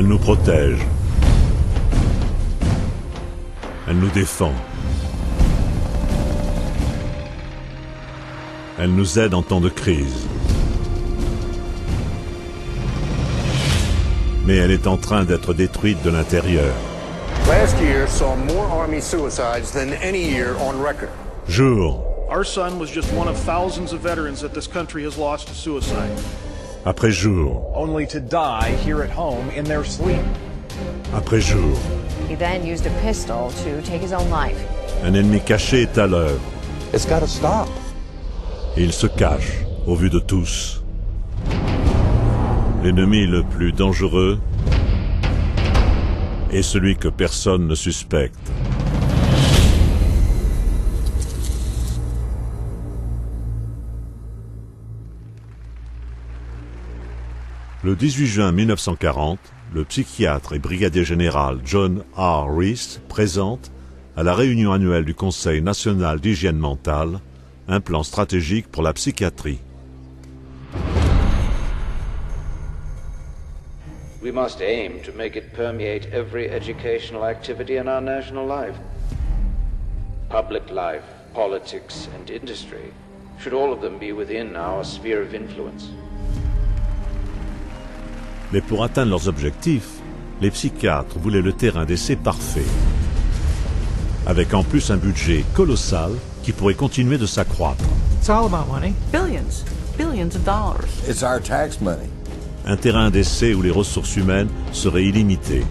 Elle nous protège. Elle nous défend. Elle nous aide en temps de crise. Mais elle est en train d'être détruite de l'intérieur. Last year saw more Army suicides than any year on record. Jour Our son was just one of thousands of veterans that this country has lost to suicide. après jour Only to die here at home in their sleep. après jour. He then used a pistol to take his own life. Un ennemi caché est à l'œuvre. It's got to stop. Et il se cache, au vu de tous. L'ennemi le plus dangereux est celui que personne ne suspecte. Le 18 juin 1940, le psychiatre et brigadier général John R. Reese présente, à la réunion annuelle du Conseil national d'hygiène mentale, un plan stratégique pour la psychiatrie. We must aim to make it permeate every educational activity in our national life. Public life, politics, and industry should all of them be within our sphere of influence. Mais pour atteindre leurs objectifs, les psychiatres voulaient le terrain d'essai parfait, avec en plus un budget colossal qui pourrait continuer de s'accroître. It's all about money. Billions of dollars. It's our tax money. Un terrain d'essai où les ressources humaines seraient illimitées.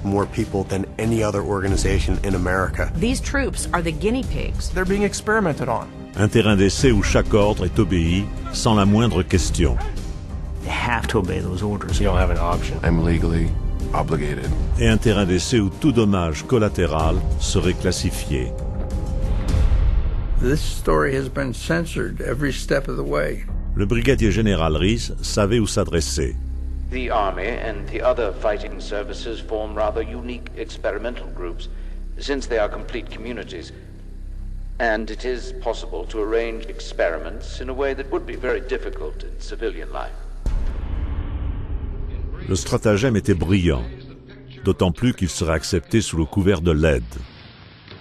More people than any other organization in America. These troops are the guinea pigs. They're being experimented on. Un terrain d'essai où chaque ordre est obéi sans la moindre question. They have to obey those orders. You don't have an option. I'm legally obligated. Et un terrain d'essai où tout dommage collatéral serait classifié. This story has been censored every step of the way. Le brigadier général Reese savait où s'adresser. The Army and the other fighting services form rather unique experimental groups, since they are complete communities. And it is possible to arrange experiments in a way that would be very difficult in civilian life. Le stratagème était brillant, d'autant plus qu'il serait accepté sous le couvert de l'aide.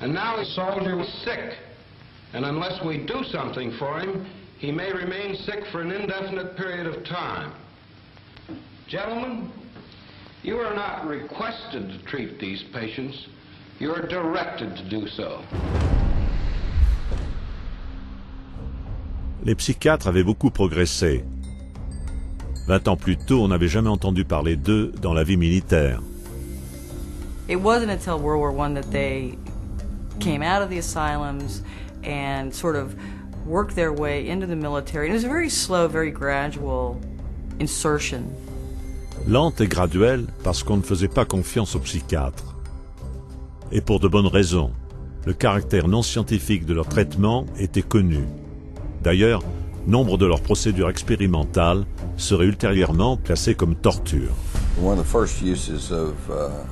And now his soldier was sick, and unless we do something for him, he may remain sick for an indefinite period of time. Gentlemen, you are not requested to treat these patients. You are directed to do so. Les psychiatres avaient beaucoup progressé. 20 ans plus tôt, on n'avait jamais entendu parler d'eux dans la vie militaire. It wasn't until World War I that they came out of the asylums and sort of worked their way into the military. It was a very slow, very gradual insertion. Lente et graduelle parce qu'on ne faisait pas confiance aux psychiatres. Et pour de bonnes raisons. Le caractère non scientifique de leur traitement était connu. D'ailleurs, nombre de leurs procédures expérimentales seraient ultérieurement classées comme torture. One of the first uses of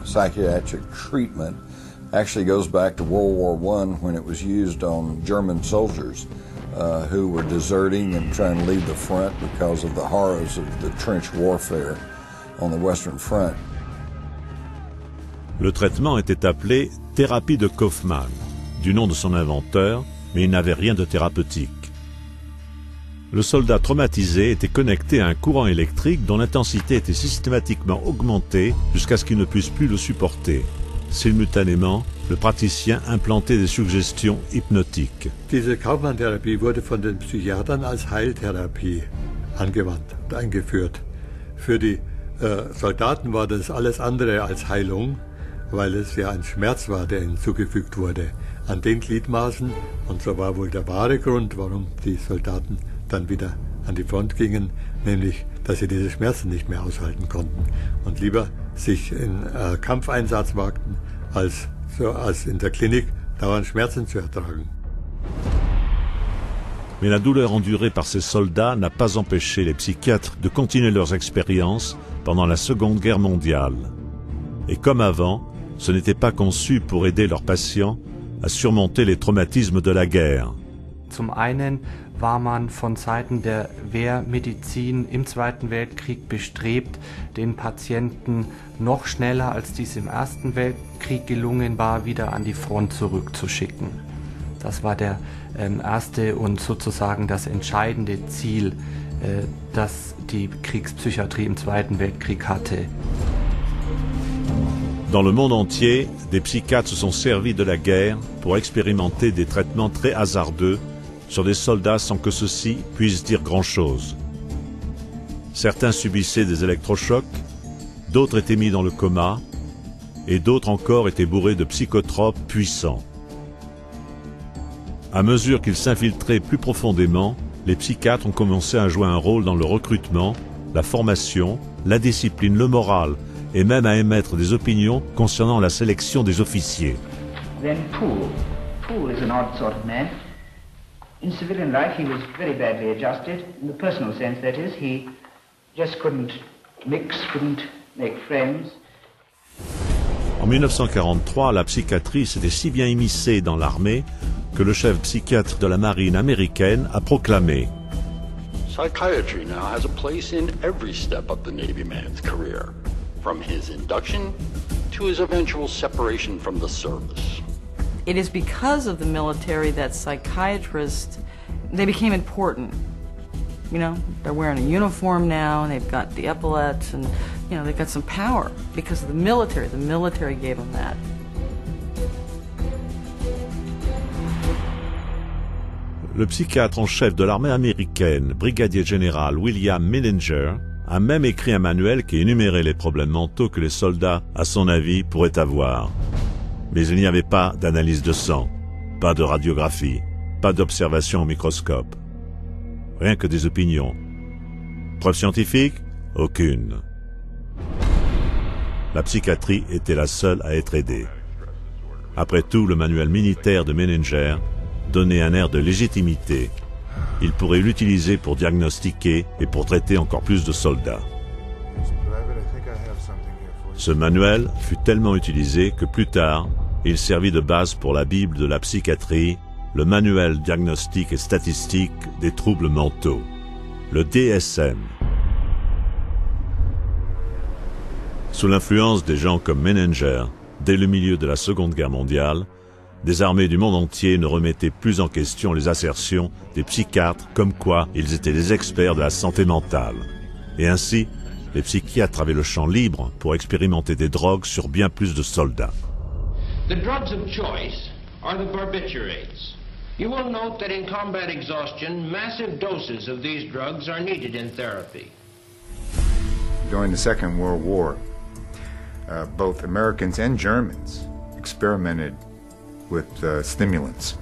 psychiatric treatment actually goes back to World War I when it was used on German soldiers who were deserting and trying to leave the front because of the horrors of the trench warfare on the Western Front. Le traitement était appelé thérapie de Kaufmann, du nom de son inventeur, mais il n'avait rien de thérapeutique. Le soldat traumatisé était connecté à un courant électrique dont l'intensité était systématiquement augmentée jusqu'à ce qu'il ne puisse plus le supporter. Simultanément, le praticien implantait des suggestions hypnotiques. Diese Kaufmann-Therapie wurde von den Psychiatern als Heiltherapie angewandt und eingeführt. Für die Soldaten war das alles andere als Heilung, weil es ja ein Schmerz war, der ihnen zugefügt wurde an den Gliedmaßen. Und so war wohl der wahre Grund, warum die Soldaten dann wieder an die Front gingen, nämlich, dass sie diese Schmerzen nicht mehr aushalten konnten und lieber sich in Kampfeinsatz wagten, als in der Klinik dauernd Schmerzen zu ertragen. Mais la douleur endurée par ces soldats n'a pas empêché les psychiatres de continuer leurs expériences pendant la Seconde Guerre mondiale. Et comme avant, ce n'était pas conçu pour aider leurs patients à surmonter les traumatismes de la guerre. Zum einen war man von Seiten der Wehrmedizin im Zweiten Weltkrieg bestrebt, den Patienten noch schneller, als dies im Ersten Weltkrieg gelungen war, wieder an die Front zurückzuschicken. Das war der erste und sozusagen das entscheidende Ziel, das die Kriegspsychiatrie im Zweiten Weltkrieg hatte. Dans le monde entier, des psychiatres se sont servis de la guerre pour expérimenter des traitements très hasardeux sur des soldats sans que ceux-ci puissent dire grand-chose. Certains subissaient des électrochocs, d'autres étaient mis dans le coma, et d'autres encore étaient bourrés de psychotropes puissants. À mesure qu'ils s'infiltraient plus profondément, les psychiatres ont commencé à jouer un rôle dans le recrutement, la formation, la discipline, le moral, et même à émettre des opinions concernant la sélection des officiers. Then Poole is an odd sort of man. In civilian life he was very badly adjusted, in the personal sense that is, he just couldn't mix, couldn't make friends. En 1943, la psychiatrie s'était si bien immiscée dans l'armée que le chef psychiatre de la marine américaine a proclamé: Psychiatry now has a place in every step of the Navy man's career, from his induction to his eventual separation from the service. It is because of the military that psychiatrists, they became important. You know, they're wearing a uniform now, and they've got the epaulets, and, you know, they've got some power because of the military. The military gave them that. Le psychiatre en chef de l'armée américaine, brigadier général William Millinger, a même écrit un manuel qui énumérait les problèmes mentaux que les soldats, à son avis, pourraient avoir. Mais il n'y avait pas d'analyse de sang, pas de radiographie, pas d'observation au microscope. Rien que des opinions. Preuve scientifique? Aucune. La psychiatrie était la seule à être aidée. Après tout, le manuel militaire de Menninger donnait un air de légitimité. Il pourrait l'utiliser pour diagnostiquer et pour traiter encore plus de soldats. Ce manuel fut tellement utilisé que plus tard, il servit de base pour la Bible de la psychiatrie, le manuel diagnostique et statistique des troubles mentaux, le DSM. Sous l'influence des gens comme Menninger, dès le milieu de la Seconde Guerre mondiale, des armées du monde entier ne remettaient plus en question les assertions des psychiatres comme quoi ils étaient des experts de la santé mentale. Et ainsi, les psychiatres avaient le champ libre pour expérimenter des drogues sur bien plus de soldats. The drugs of choice are the barbiturates. You will note that in combat exhaustion, massive doses of these drugs are needed in therapy. During the Second World War, both Americans and Germans experimented with stimulants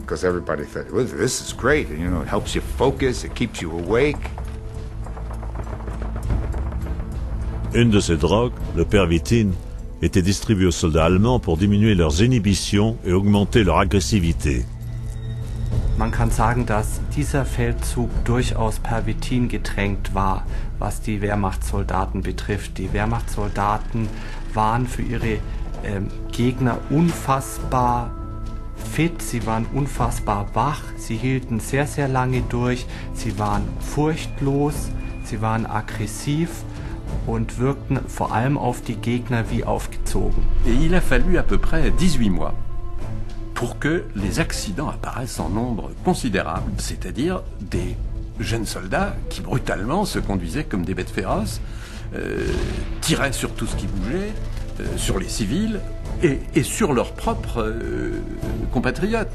because everybody thought, well, this is great, you know, it helps you focus, it keeps you awake. Une de ces drogues, le Pervitin, était distribuée aux soldats allemands pour diminuer leurs inhibitions et augmenter leur agressivité. Man kann sagen, dass dieser Feldzug durchaus Pervitin getränkt war, was die Wehrmachtssoldaten betrifft. Die Wehrmachtssoldaten waren für ihre Gegner unfassbar fit, sie waren unfassbar wach, sie hielten sehr, sehr lange durch, sie waren furchtlos, sie waren aggressiv und wirkten vor allem auf die Gegner wie aufgezogen. Et il a fallu à peu près 18 mois pour que les accidents apparaissent en nombre considérable, c'est-à-dire des jeunes soldats qui brutalement se conduisaient comme des bêtes féroces, tiraient sur tout ce qui bougeait, sur les civils et sur leurs propres compatriotes.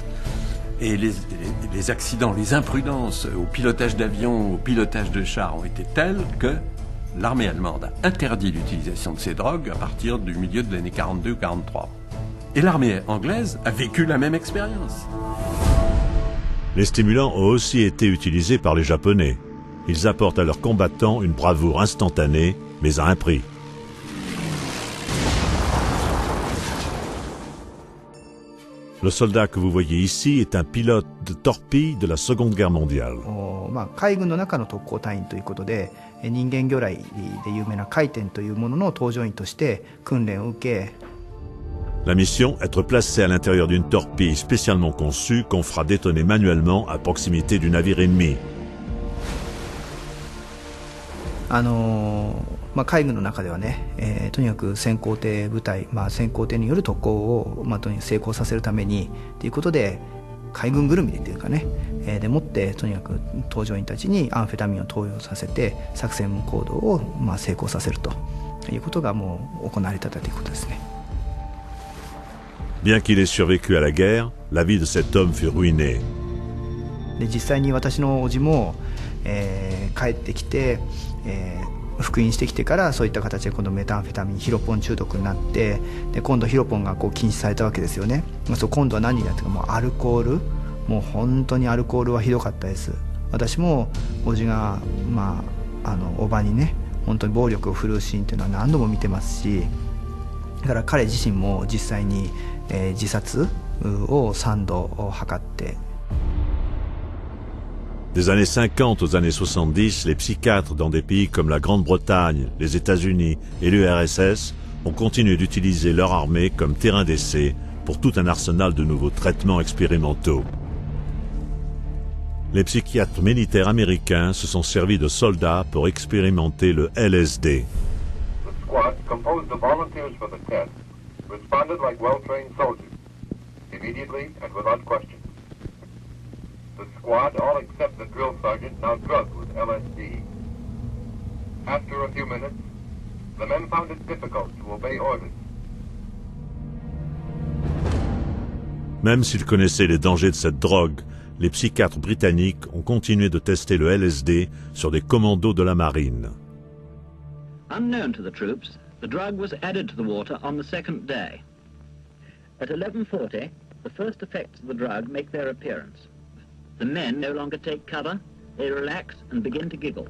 Et les accidents, les imprudences au pilotage d'avions, au pilotage de chars ont été tels que l'armée allemande a interdit l'utilisation de ces drogues à partir du milieu de l'année 42 ou 43. Et l'armée anglaise a vécu la même expérience. Les stimulants ont aussi été utilisés par les Japonais. Ils apportent à leurs combattants une bravoure instantanée, mais à un prix. Le soldat que vous voyez ici est un pilote de torpille de la Seconde Guerre mondiale. 海軍の中の特攻隊員ということで、人間魚雷で有名な回天というものの搭乗員として訓練を受け、La mission, être placé à l'intérieur d'une torpille spécialement conçue qu'on fera détonner manuellement à proximité du navire ennemi. 海軍の中ではね、とにかく先行艇部隊、先行艇による特攻を、とにかく成功させるためにということで、海軍ぐるみでというかね、でもってとにかく搭乗員たちにアンフェタミンを投与させて作戦行動を成功させるということがもう行われていたということですね。Bien qu'il ait survécu à la guerre, la vie de cet homme fut ruinée. で実際に私の叔父も、帰ってきて、復員してきてからそういった形で今度メタンフェタミンヒロポン中毒になって、で今度ヒロポンが禁止されたわけですよね。今度は何になってか、もうアルコール、もう本当にアルコールはひどかったです。私も叔父が叔母にね本当に暴力を振るうシーンっていうのは何度も見てますし、だから彼自身も実際に、自殺を3度図って。Des années 50 aux années 70, les psychiatres dans des pays comme la Grande-Bretagne, les États-Unis et l'URSS ont continué d'utiliser leur armée comme terrain d'essai pour tout un arsenal de nouveaux traitements expérimentaux. Les psychiatres militaires américains se sont servis de soldats pour expérimenter le LSD. The squad, composed of volunteers for the test, responded like well-trained soldiers, immediately and without question. The squad, all except the drill sergeant, now drugged with LSD. After a few minutes, the men found it difficult to obey orders. Même s'ils connaissaient les dangers de cette drogue, les psychiatres britanniques ont continué de tester le LSD sur des commandos de la marine. Unknown to the troops, the drug was added to the water on the second day. At 11:40, the first effects of the drug make their appearance. The men no longer take cover, they relax and begin to giggle.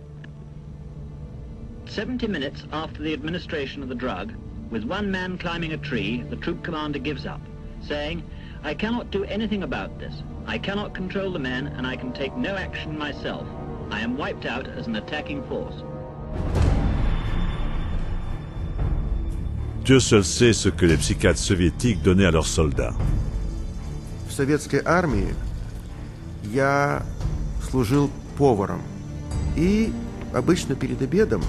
70 minutes after the administration of the drug, with one man climbing a tree, the troop commander gives up, saying, "I cannot do anything about this. I cannot control the men and I can take no action myself. I am wiped out as an attacking force." Dieu seul sait ce que les psychiatres soviétiques donnaient à leurs soldats. В советской армии я служил поваром, и обычно перед обедом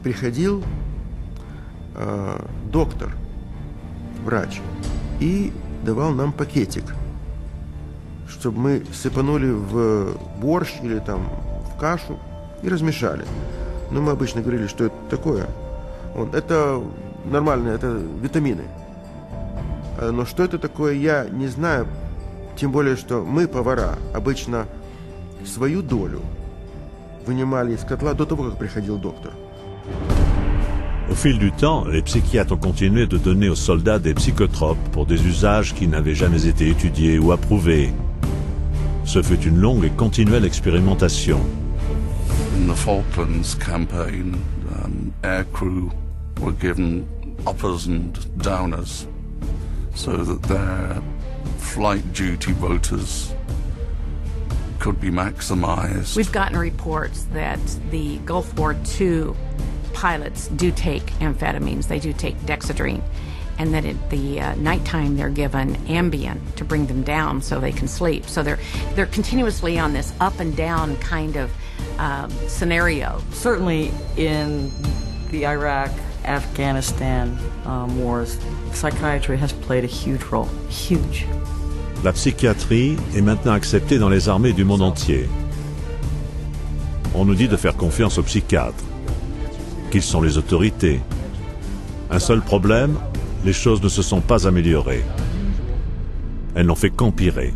приходил доктор, врач, и давал нам пакетик, чтобы мы сыпанули в борщ или там в кашу и размешали. Но мы обычно говорили, что это такое. Это нормально, это витамины. Но что это такое, я не знаю. Тем более, что мы, повара, обычно свою долю вынимали из котла до того, как приходил доктор. Au fil du temps, les psychiatres ont continué de donner aux soldats des psychotropes pour des usages qui n'avaient jamais été étudiés ou approuvés. Ce fut une longue et continuelle expérimentation. In the Falklands campaign, air crew were given uppers and downers so that their flight duty rotas could be maximized. We've gotten reports that the Gulf War II pilots do take amphetamines, they do take dexedrine, and that at the nighttime they're given Ambien to bring them down so they can sleep. So they're continuously on this up and down kind of scenario. Certainly in the Iraq, Afghanistan wars, psychiatry has played a huge role, huge. La psychiatrie est maintenant acceptée dans les armées du monde entier. On nous dit de faire confiance aux psychiatres, qu'ils sont les autorités. Un seul problème, les choses ne se sont pas améliorées. Elles n'ont fait qu'empirer.